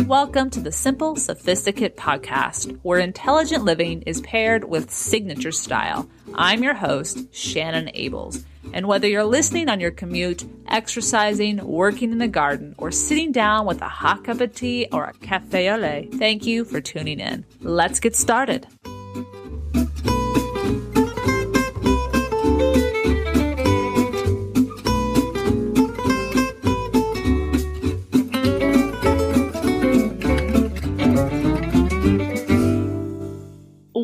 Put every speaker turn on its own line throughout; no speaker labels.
Welcome to the SImple Sophisticate podcast, where intelligent living is paired with signature style. I'm your host, Shannon Ables. And whether you're listening on your commute, exercising, working in the garden, or sitting down with a hot cup of tea or a café au lait, thank you for tuning in. Let's get started.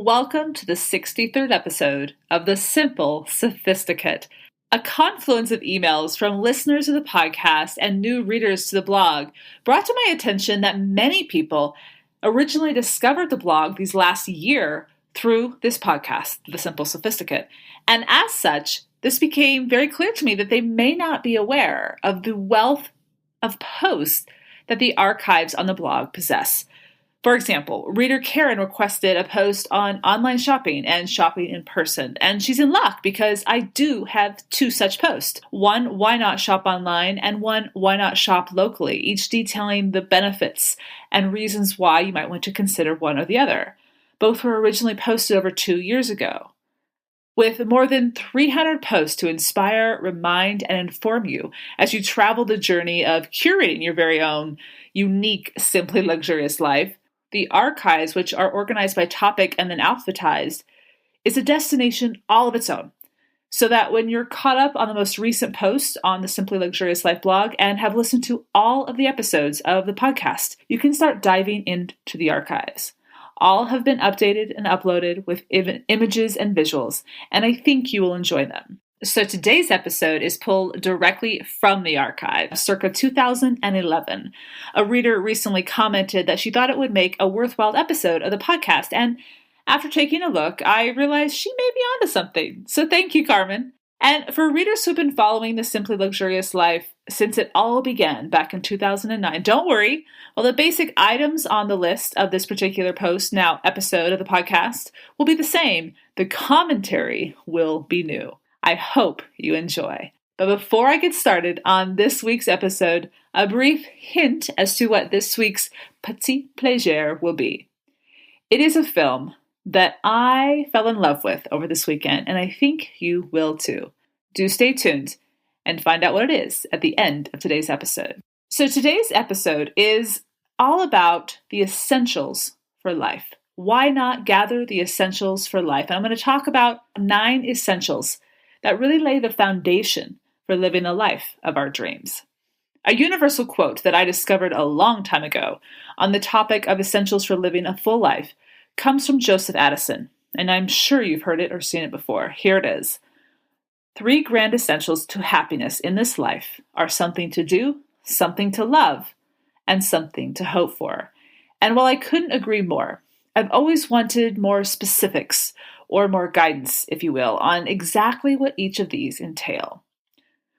Welcome to the 63rd episode of the SImple Sophisticate, a confluence of emails from listeners of the podcast and new readers to the blog brought to my attention that many people originally discovered the blog these last year through this podcast, the SImple Sophisticate. And as such, this became very clear to me that they may not be aware of the wealth of posts that the archives on the blog possess. For example, reader Karen requested a post on online shopping and shopping in person, and she's in luck because I do have two such posts. One, why not shop online, and one, why not shop locally, each detailing the benefits and reasons why you might want to consider one or the other. Both were originally posted over 2 years ago. With more than 300 posts to inspire, remind, and inform you as you travel the journey of curating your very own unique, simply luxurious life, the archives, which are organized by topic and then alphabetized, is a destination all of its own. So that when you're caught up on the most recent post on the Simply Luxurious Life blog and have listened to all of the episodes of the podcast, you can start diving into the archives. All have been updated and uploaded with images and visuals, and I think you will enjoy them. So today's episode is pulled directly from the archive, circa 2011. A reader recently commented that she thought it would make a worthwhile episode of the podcast, and after taking a look, I realized she may be onto something. So thank you, Carmen. And for readers who've been following the Simply Luxurious Life since it all began back in 2009, don't worry. While the basic items on the list of this particular post, now episode of the podcast, will be the same, the commentary will be new. I hope you enjoy. But before I get started on this week's episode, a brief hint as to what this week's Petit Plaisir will be. It is a film that I fell in love with over this weekend, and I think you will too. Do stay tuned and find out what it is at the end of today's episode. So today's episode is all about the essentials for life. Why not gather the essentials for life? And I'm going to talk about 9 essentials that really lay the foundation for living the life of our dreams. A universal quote that I discovered a long time ago on the topic of essentials for living a full life comes from Joseph Addison, and I'm sure you've heard it or seen it before. Here it is. 3 grand essentials to happiness in this life are something to do, something to love, and something to hope for. And while I couldn't agree more, I've always wanted more specifics or more guidance, if you will, on exactly what each of these entail.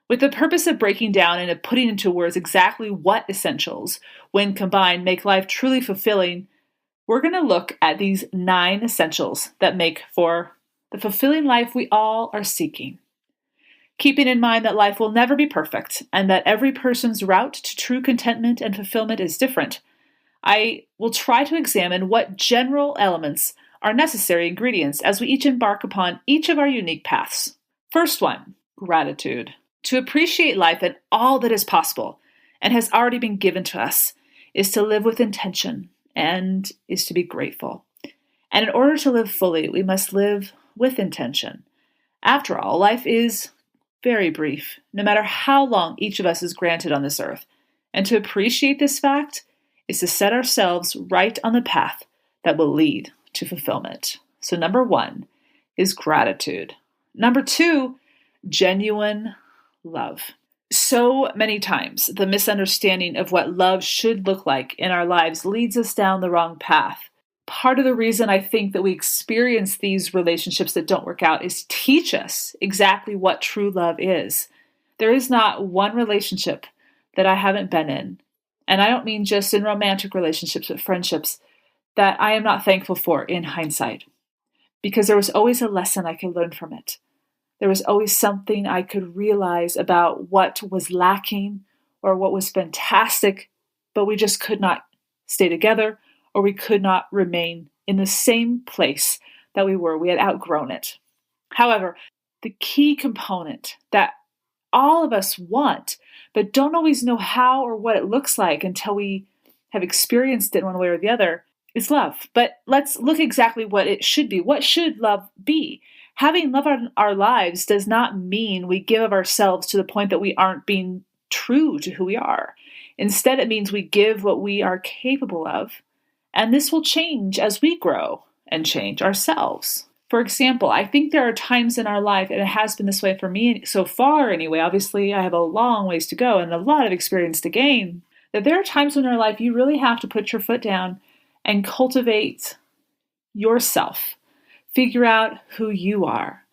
With the purpose of breaking down and of putting into words exactly what essentials, when combined, make life truly fulfilling, we're going to look at these 9 essentials that make for the fulfilling life we all are seeking. Keeping in mind that life will never be perfect and that every person's route to true contentment and fulfillment is different, I will try to examine what general elements are necessary ingredients as we each embark upon each of our unique paths. First one, gratitude. To appreciate life and all that is possible and has already been given to us is to live with intention and is to be grateful. And in order to live fully, we must live with intention. After all, life is very brief, no matter how long each of us is granted on this earth. And to appreciate this fact is to set ourselves right on the path that will lead to fulfillment. So number 1 is gratitude. Number 2, genuine love. So many times, the misunderstanding of what love should look like in our lives leads us down the wrong path. Part of the reason I think that we experience these relationships that don't work out is to teach us exactly what true love is. There is not one relationship that I haven't been in, and I don't mean just in romantic relationships, but friendships, that I am not thankful for in hindsight. because there was always a lesson I could learn from it. There was always something I could realize about what was lacking or what was fantastic, but we just could not stay together, or we could not remain in the same place that we were. We had outgrown it. However, the key component that all of us want, but don't always know how or what it looks like until we have experienced it one way or the other, is love. But let's look exactly what it should be. What should love be? Having love in our lives does not mean we give of ourselves to the point that we aren't being true to who we are. Instead, it means we give what we are capable of, and this will change as we grow and change ourselves. For example, I think there are times in our life, and it has been this way for me so far anyway, obviously I have a long ways to go and a lot of experience to gain, that there are times in our life you really have to put your foot down and cultivate yourself. Figure out who you are.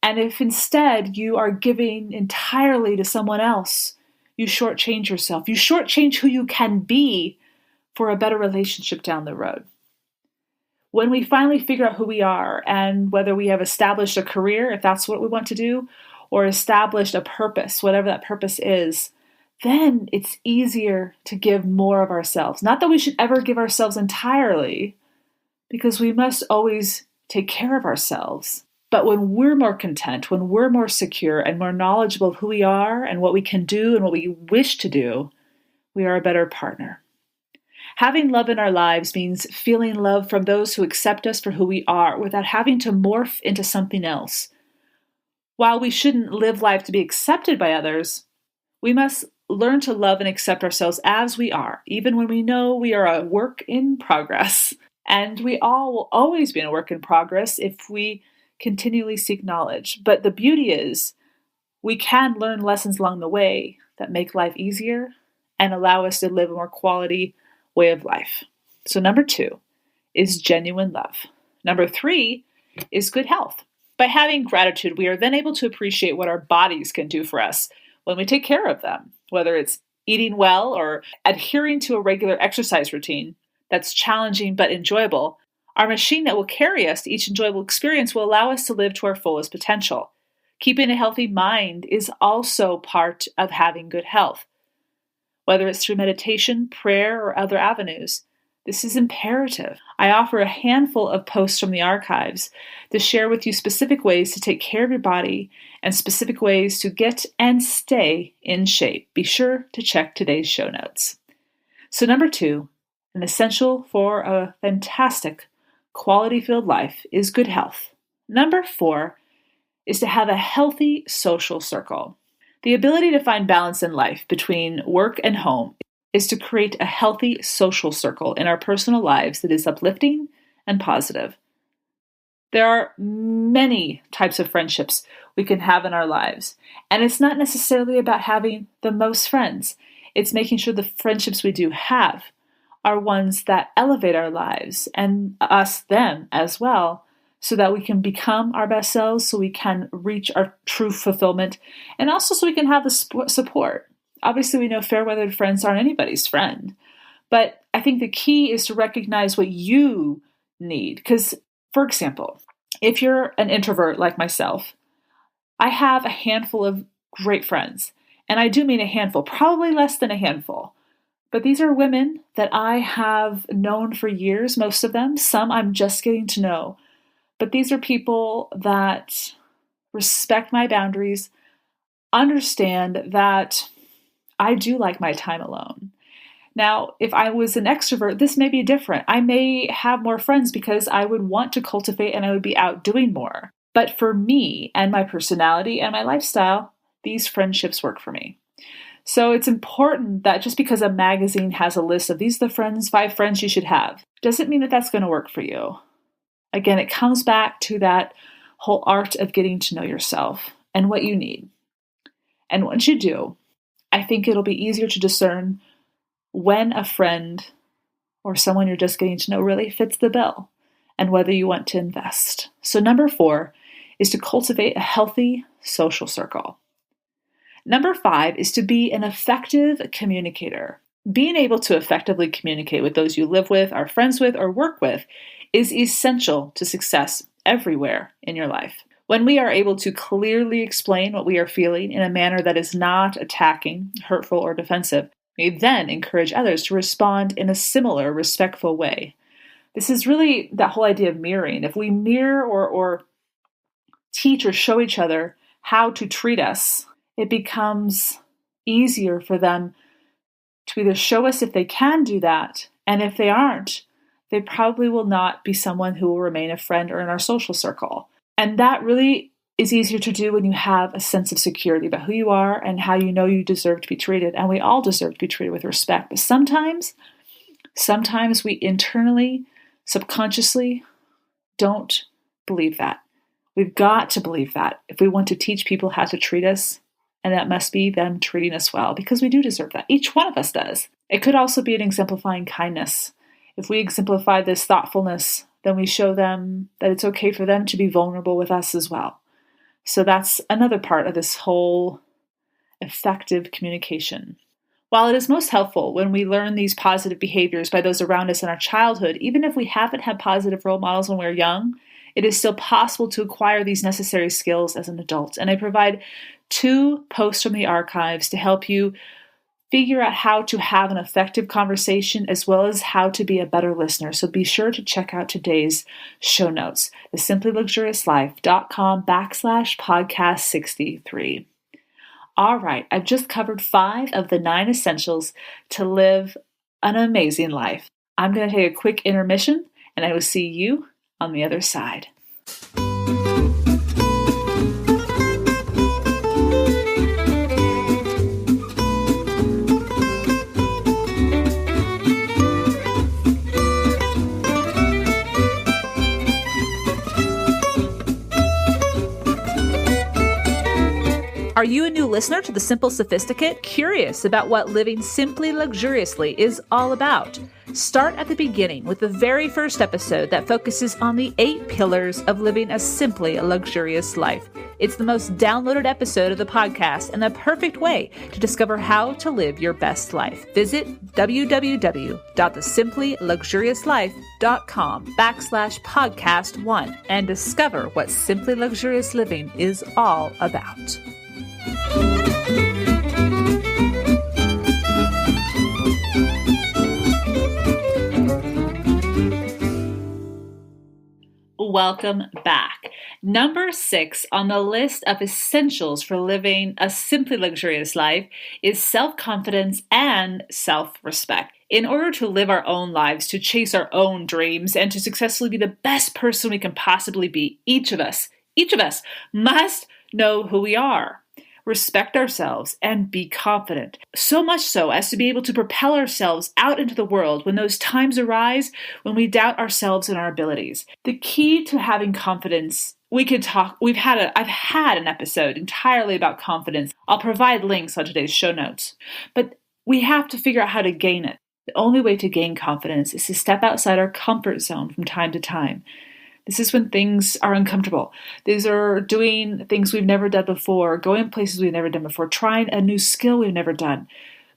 And if instead you are giving entirely to someone else, you shortchange yourself. You shortchange who you can be for a better relationship down the road. When we finally figure out who we are and whether we have established a career, if that's what we want to do, or established a purpose, whatever that purpose is, then it's easier to give more of ourselves. Not that we should ever give ourselves entirely, because we must always take care of ourselves. But when we're more content, when we're more secure and more knowledgeable of who we are and what we can do and what we wish to do, we are a better partner. Having love in our lives means feeling love from those who accept us for who we are without having to morph into something else. While we shouldn't live life to be accepted by others, we must learn to love and accept ourselves as we are, even when we know we are a work in progress. And we all will always be in a work in progress if we continually seek knowledge. But the beauty is, we can learn lessons along the way that make life easier and allow us to live a more quality way of life. So number 2 is genuine love. Number 3 is good health. By having gratitude, we are then able to appreciate what our bodies can do for us when we take care of them, whether it's eating well or adhering to a regular exercise routine that's challenging but enjoyable. Our machine that will carry us to each enjoyable experience will allow us to live to our fullest potential. Keeping a healthy mind is also part of having good health. Whether it's through meditation, prayer, or other avenues, this is imperative. I offer a handful of posts from the archives to share with you specific ways to take care of your body and specific ways to get and stay in shape. Be sure to check today's show notes. So number 2, an essential for a fantastic, quality-filled life is good health. Number 4 is to have a healthy social circle. The ability to find balance in life between work and home is to create a healthy social circle in our personal lives that is uplifting and positive. There are many types of friendships we can have in our lives, and it's not necessarily about having the most friends. It's making sure the friendships we do have are ones that elevate our lives and them as well, so that we can become our best selves, so we can reach our true fulfillment, and also so we can have the support. Obviously, we know fair-weathered friends aren't anybody's friend, but I think the key is to recognize what you need. Because, for example, if you're an introvert like myself, I have a handful of great friends, and I do mean a handful, probably less than a handful. But these are women that I have known for years, most of them. Some I'm just getting to know. But these are people that respect my boundaries, understand that I do like my time alone. Now, if I was an extrovert, this may be different. I may have more friends because I would want to cultivate and I would be out doing more. But for me and my personality and my lifestyle, these friendships work for me. So it's important that just because a magazine has a list of these are the 5 friends you should have, doesn't mean that that's going to work for you. Again, it comes back to that whole art of getting to know yourself and what you need. And once you do, I think it'll be easier to discern when a friend or someone you're just getting to know really fits the bill and whether you want to invest. So number 4 is to cultivate a healthy social circle. Number 5 is to be an effective communicator. Being able to effectively communicate with those you live with, are friends with, or work with is essential to success everywhere in your life. When we are able to clearly explain what we are feeling in a manner that is not attacking, hurtful, or defensive, we then encourage others to respond in a similar, respectful way. This is really that whole idea of mirroring. If we mirror or teach or show each other how to treat us, it becomes easier for them to either show us if they can do that, and if they aren't, they probably will not be someone who will remain a friend or in our social circle. And that really is easier to do when you have a sense of security about who you are and how you know you deserve to be treated. And we all deserve to be treated with respect. But sometimes we internally, subconsciously don't believe that. We've got to believe that if we want to teach people how to treat us, and that must be them treating us well, because we do deserve that. Each one of us does. It could also be an exemplifying kindness. If we exemplify this thoughtfulness, then we show them that it's okay for them to be vulnerable with us as well. So that's another part of this whole effective communication. While it is most helpful when we learn these positive behaviors by those around us in our childhood, even if we haven't had positive role models when we're young, it is still possible to acquire these necessary skills as an adult. And I provide 2 posts from the archives to help you figure out how to have an effective conversation as well as how to be a better listener. So be sure to check out today's show notes, thesimplyluxuriouslife.com/podcast63. All right, I've just covered 5 of the 9 essentials to live an amazing life. I'm going to take a quick intermission, and I will see you on the other side. Are you a new listener to the SImple Sophisticate? Curious about what living simply luxuriously is all about? Start at the beginning with the very first episode that focuses on the 8 pillars of living a simply luxurious life. It's the most downloaded episode of the podcast and the perfect way to discover how to live your best life. Visit www.thesimplyluxuriouslife.com/podcast1 and discover what simply luxurious living is all about. Welcome back. Number 6 on the list of essentials for living a simply luxurious life is self-confidence and self-respect. In order to live our own lives, to chase our own dreams, and to successfully be the best person we can possibly be, each of us must know who we are, respect ourselves, and be confident. So much so as to be able to propel ourselves out into the world when those times arise when we doubt ourselves and our abilities. The key to having confidence, I've had an episode entirely about confidence. I'll provide links on today's show notes. But we have to figure out how to gain it. The only way to gain confidence is to step outside our comfort zone from time to time. This is when things are uncomfortable. These are doing things we've never done before, going places we've never done before, trying a new skill we've never done.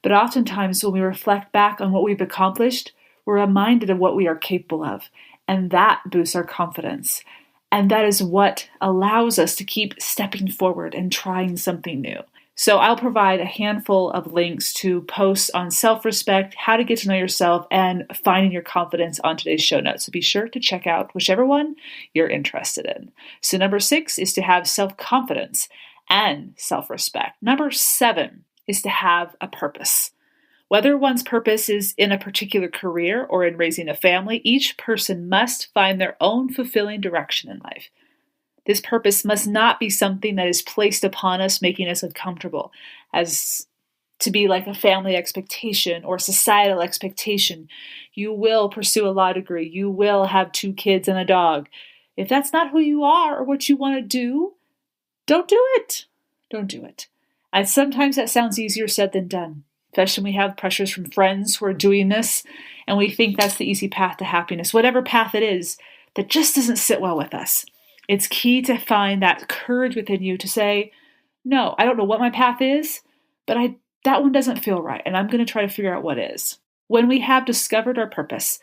But oftentimes when we reflect back on what we've accomplished, we're reminded of what we are capable of. And that boosts our confidence. And that is what allows us to keep stepping forward and trying something new. So I'll provide a handful of links to posts on self-respect, how to get to know yourself, and finding your confidence on today's show notes. So be sure to check out whichever one you're interested in. So number 6 is to have self-confidence and self-respect. Number 7 is to have a purpose. Whether one's purpose is in a particular career or in raising a family, each person must find their own fulfilling direction in life. This purpose must not be something that is placed upon us, making us uncomfortable, as to be like a family expectation or societal expectation. You will pursue a law degree. You will have 2 kids and a dog. If that's not who you are or what you want to do, don't do it. Don't do it. And sometimes that sounds easier said than done, especially when we have pressures from friends who are doing this and we think that's the easy path to happiness, whatever path it is that just doesn't sit well with us. It's key to find that courage within you to say, no, I don't know what my path is, but that one doesn't feel right, and I'm going to try to figure out what is. When we have discovered our purpose,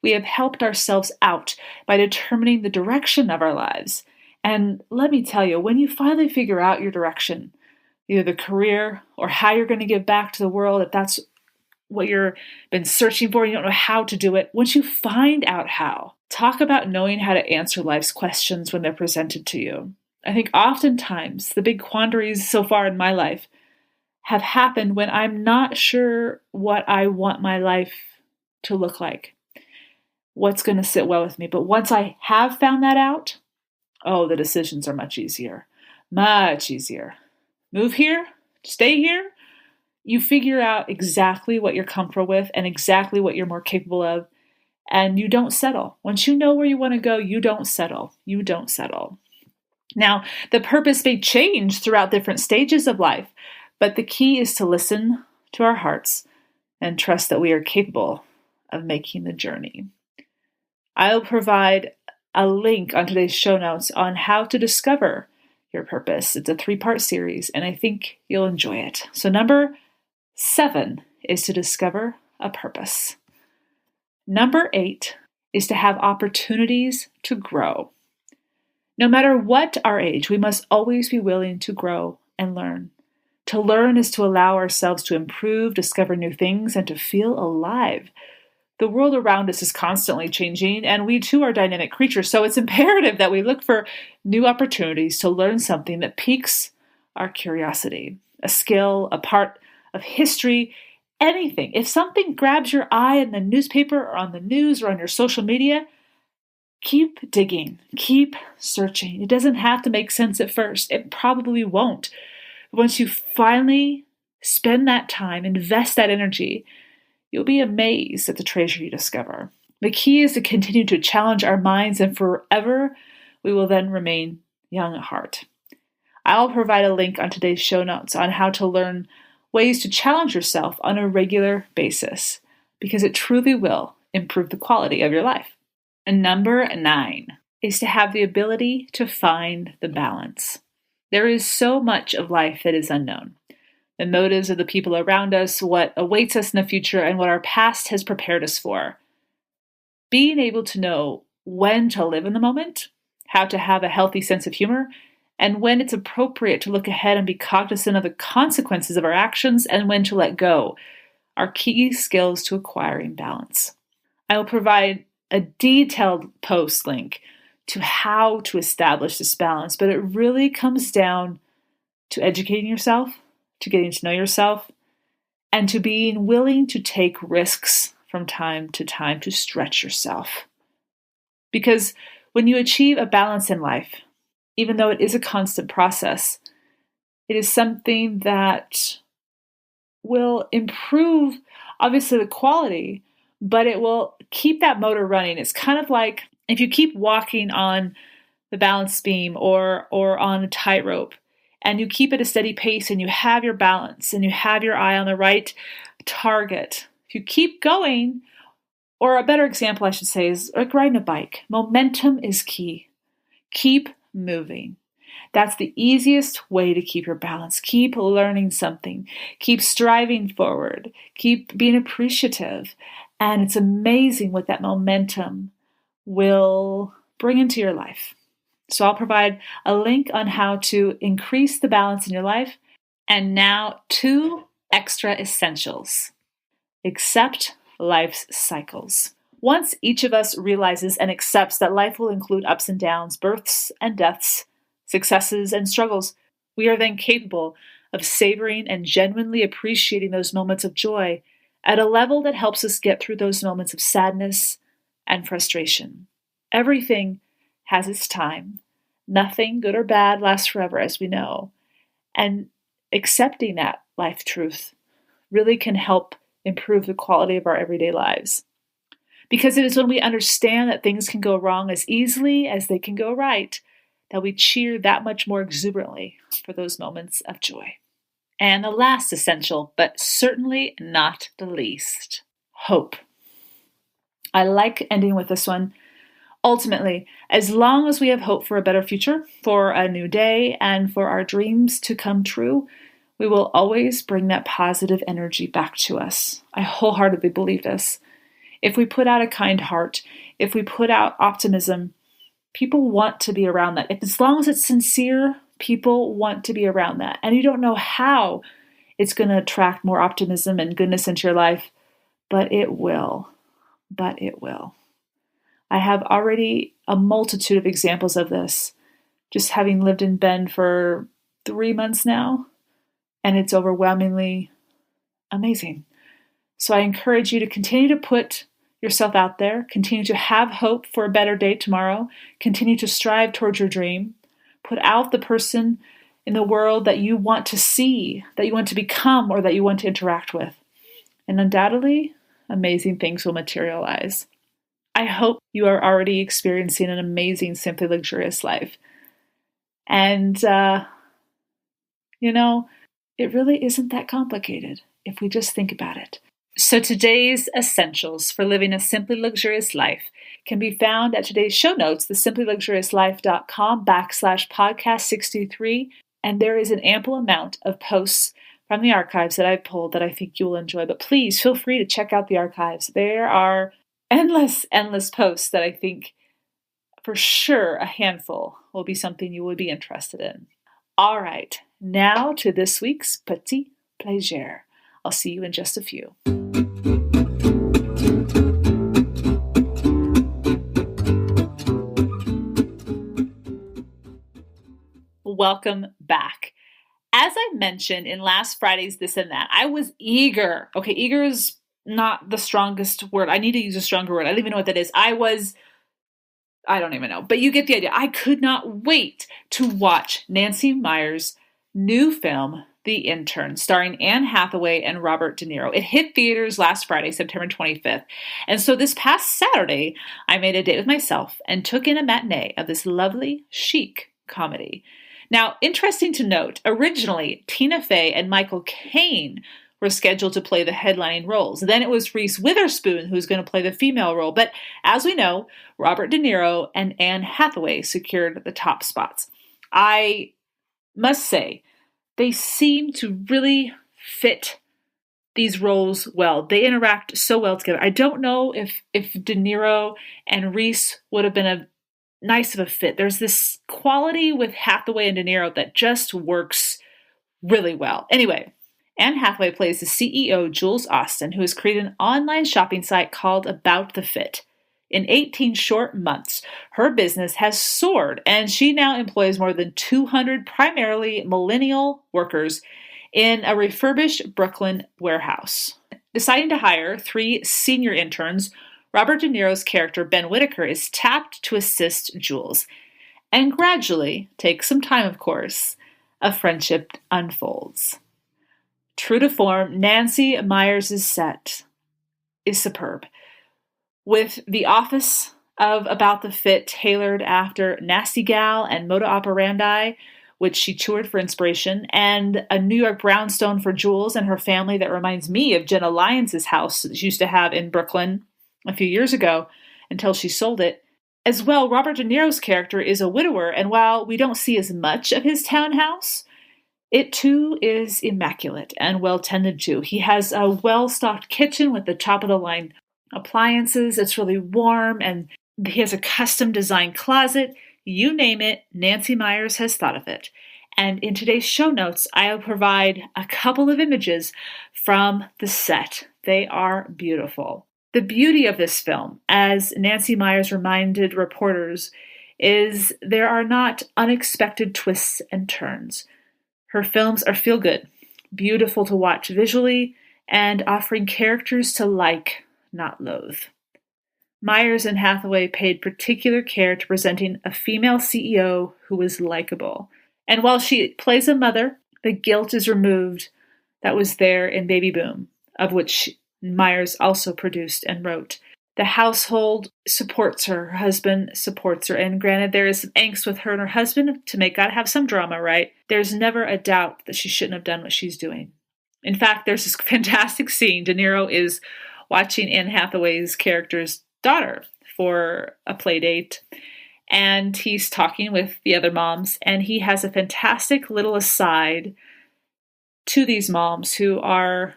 We have helped ourselves out by determining the direction of our lives. And let me tell you, when you finally figure out your direction, either the career or how you're going to give back to the world, if that's what you've been searching for, you don't know how to do it. Once you find out how, talk about knowing how to answer life's questions when they're presented to you. I think oftentimes the big quandaries so far in my life have happened when I'm not sure what I want my life to look like, what's going to sit well with me. But once I have found that out, the decisions are much easier. Much easier. Move here, stay here. You figure out exactly what you're comfortable with and exactly what you're more capable of, and you don't settle. Once you know where you want to go, you don't settle. You don't settle. Now, the purpose may change throughout different stages of life, but the key is to listen to our hearts and trust that we are capable of making the journey. I'll provide a link on today's show notes on how to discover your purpose. It's a 3-part series, and I think you'll enjoy it. So number 7 is to discover a purpose. Number 8 is to have opportunities to grow. No matter what our age, we must always be willing to grow and learn. To learn is to allow ourselves to improve, discover new things, and to feel alive. The world around us is constantly changing, and we too are dynamic creatures, so it's imperative that we look for new opportunities to learn something that piques our curiosity, a skill, a part of history, anything. If something grabs your eye in the newspaper or on the news or on your social media, keep digging, keep searching. It doesn't have to make sense at first. It probably won't. Once you finally spend that time, invest that energy, you'll be amazed at the treasure you discover. The key is to continue to challenge our minds, and forever we will then remain young at heart. I'll provide a link on today's show notes on how to learn ways to challenge yourself on a regular basis, because it truly will improve the quality of your life. And number 9 is to have the ability to find the balance. There is so much of life that is unknown. The motives of the people around us, what awaits us in the future, and what our past has prepared us for. Being able to know when to live in the moment, how to have a healthy sense of humor, and when it's appropriate to look ahead and be cognizant of the consequences of our actions, and when to let go, are key skills to acquiring balance. I will provide a detailed post link to how to establish this balance, but it really comes down to educating yourself, to getting to know yourself, and to being willing to take risks from time to time to stretch yourself. Because when you achieve a balance in life, even though it is a constant process, it is something that will improve, obviously, the quality, but it will keep that motor running. It's kind of like if you keep walking on the balance beam or on a tightrope, and you keep at a steady pace and you have your balance and you have your eye on the right target. If you keep going, or a better example I should say is like riding a bike. Momentum is key. Keep moving. That's the easiest way to keep your balance. Keep learning something. Keep striving forward. Keep being appreciative. And it's amazing what that momentum will bring into your life. So I'll provide a link on how to increase the balance in your life. And now 2 extra essentials. Accept life's cycles. Once each of us realizes and accepts that life will include ups and downs, births and deaths, successes and struggles, we are then capable of savoring and genuinely appreciating those moments of joy at a level that helps us get through those moments of sadness and frustration. Everything has its time. Nothing, good or bad, lasts forever, as we know. And accepting that life truth really can help improve the quality of our everyday lives. Because it is when we understand that things can go wrong as easily as they can go right that we cheer that much more exuberantly for those moments of joy. And the last essential, but certainly not the least, hope. I like ending with this one. Ultimately, as long as we have hope for a better future, for a new day, and for our dreams to come true, we will always bring that positive energy back to us. I wholeheartedly believe this. If we put out a kind heart, if we put out optimism, people want to be around that. As long as it's sincere, people want to be around that. And you don't know how it's going to attract more optimism and goodness into your life, but it will. But it will. I have already a multitude of examples of this, just having lived in Bend for 3 months now, and it's overwhelmingly amazing. So I encourage you to continue to put yourself out there, continue to have hope for a better day tomorrow, continue to strive towards your dream, put out the person in the world that you want to see, that you want to become, or that you want to interact with. And undoubtedly, amazing things will materialize. I hope you are already experiencing an amazing, simply luxurious life. And, it really isn't that complicated if we just think about it. So today's essentials for living a simply luxurious life can be found at today's show notes, thesimplyluxuriouslife.com/podcast63. And there is an ample amount of posts from the archives that I've pulled that I think you will enjoy. But please feel free to check out the archives. There are endless posts that I think for sure a handful will be something you would be interested in. All right, now to this week's Petit Plaisir. I'll see you in just a few. Welcome back. As I mentioned in last Friday's This and That, I was eager. Okay, eager is not the strongest word. I need to use a stronger word. I don't even know what that is. I don't even know, but you get the idea. I could not wait to watch Nancy Meyers' new film, The Intern, starring Anne Hathaway and Robert De Niro. It hit theaters last Friday, September 25th. And so this past Saturday, I made a date with myself and took in a matinee of this lovely, chic comedy. Now, interesting to note, originally, Tina Fey and Michael Caine were scheduled to play the headlining roles. Then it was Reese Witherspoon who's going to play the female role. But as we know, Robert De Niro and Anne Hathaway secured the top spots. I must say, they seem to really fit these roles well. They interact so well together. I don't know if De Niro and Reese would have been a nice of a fit. There's this quality with Hathaway and De Niro that just works really well. Anyway, Anne Hathaway plays the CEO, Jules Austin, who has created an online shopping site called About the Fit. In 18 short months, her business has soared, and she now employs more than 200 primarily millennial workers in a refurbished Brooklyn warehouse. Deciding to hire 3 senior interns, Robert De Niro's character, Ben Whitaker, is tapped to assist Jules. And gradually, takes some time of course, a friendship unfolds. True to form, Nancy Meyers' set is superb, with the office of About the Fit tailored after Nasty Gal and Moda Operandi, which she toured for inspiration, and a New York brownstone for Jules and her family that reminds me of Jenna Lyons' house that she used to have in Brooklyn a few years ago until she sold it. As well, Robert De Niro's character is a widower, and while we don't see as much of his townhouse, it too is immaculate and well tended to. He has a well-stocked kitchen with the top-of-the-line appliances. It's really warm, and he has a custom-designed closet. You name it, Nancy Meyers has thought of it. And in today's show notes, I'll provide a couple of images from the set. They are beautiful. The beauty of this film, as Nancy Meyers reminded reporters, is there are not unexpected twists and turns. Her films are feel-good, beautiful to watch visually, and offering characters to like, not loathe. Meyers and Hathaway paid particular care to presenting a female CEO who was likable. And while she plays a mother, the guilt is removed that was there in Baby Boom, of which Meyers also produced and wrote. The household supports her. Her husband supports her. And granted, there is some angst with her and her husband to make God have some drama, right? There's never a doubt that she shouldn't have done what she's doing. In fact, there's this fantastic scene. De Niro is watching Anne Hathaway's character's daughter for a play date, and he's talking with the other moms, and he has a fantastic little aside to these moms who are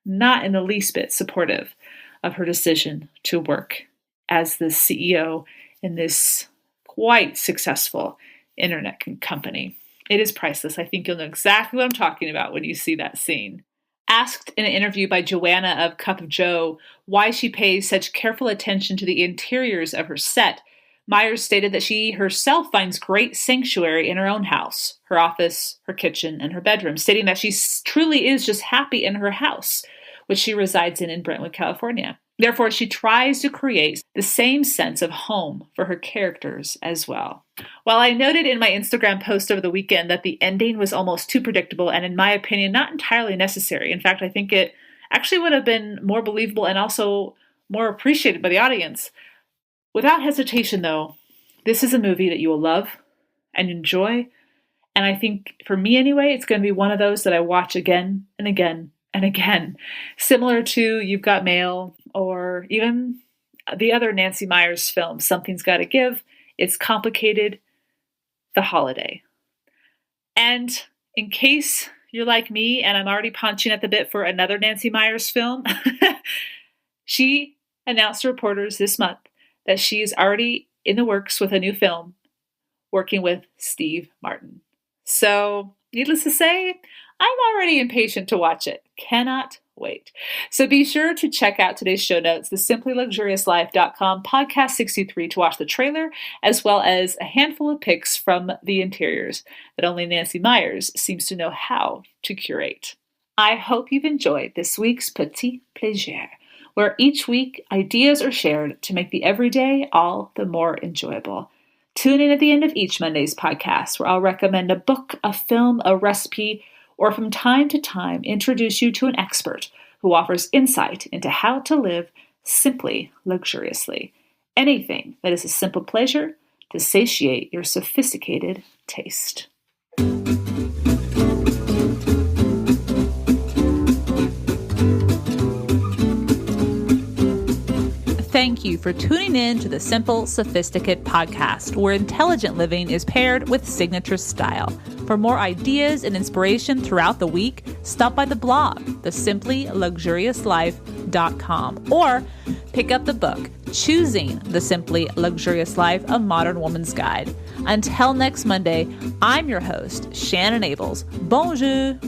not in the least bit supportive of her decision to work as the CEO in this quite successful internet company. It is priceless. I think you'll know exactly what I'm talking about when you see that scene. Asked in an interview by Joanna of Cup of Joe why she pays such careful attention to the interiors of her set, Meyers stated that she herself finds great sanctuary in her own house, her office, her kitchen, and her bedroom, stating that she truly is just happy in her house, which she resides in Brentwood, California. Therefore, she tries to create the same sense of home for her characters as well. While I noted in my Instagram post over the weekend that the ending was almost too predictable and, in my opinion, not entirely necessary. In fact, I think it actually would have been more believable and also more appreciated by the audience. Without hesitation, though, this is a movie that you will love and enjoy. And I think, for me anyway, it's going to be one of those that I watch again and again and again. Similar to You've Got Mail or even the other Nancy Meyers film, Something's Gotta Give. It's complicated. The Holiday. And in case you're like me and I'm already punching at the bit for another Nancy Meyers film, she announced to reporters this month that she is already in the works with a new film, working with Steve Martin. So, needless to say, I'm already impatient to watch it. Cannot wait. So be sure to check out today's show notes, the simplyluxuriouslife.com podcast 63 to watch the trailer, as well as a handful of pics from the interiors that only Nancy Meyers seems to know how to curate. I hope you've enjoyed this week's Petit Plaisir, where each week ideas are shared to make the everyday all the more enjoyable. Tune in at the end of each Monday's podcast, where I'll recommend a book, a film, a recipe, or from time to time introduce you to an expert who offers insight into how to live simply luxuriously. Anything that is a simple pleasure to satiate your sophisticated taste. Thank you for tuning in to the SImple Sophisticate podcast, where intelligent living is paired with signature style. For more ideas and inspiration throughout the week, stop by the blog, thesimplyluxuriouslife.com, or pick up the book, Choosing the Simply Luxurious Life, A Modern Woman's Guide. Until next Monday, I'm your host, Shannon Ables. Bonjour!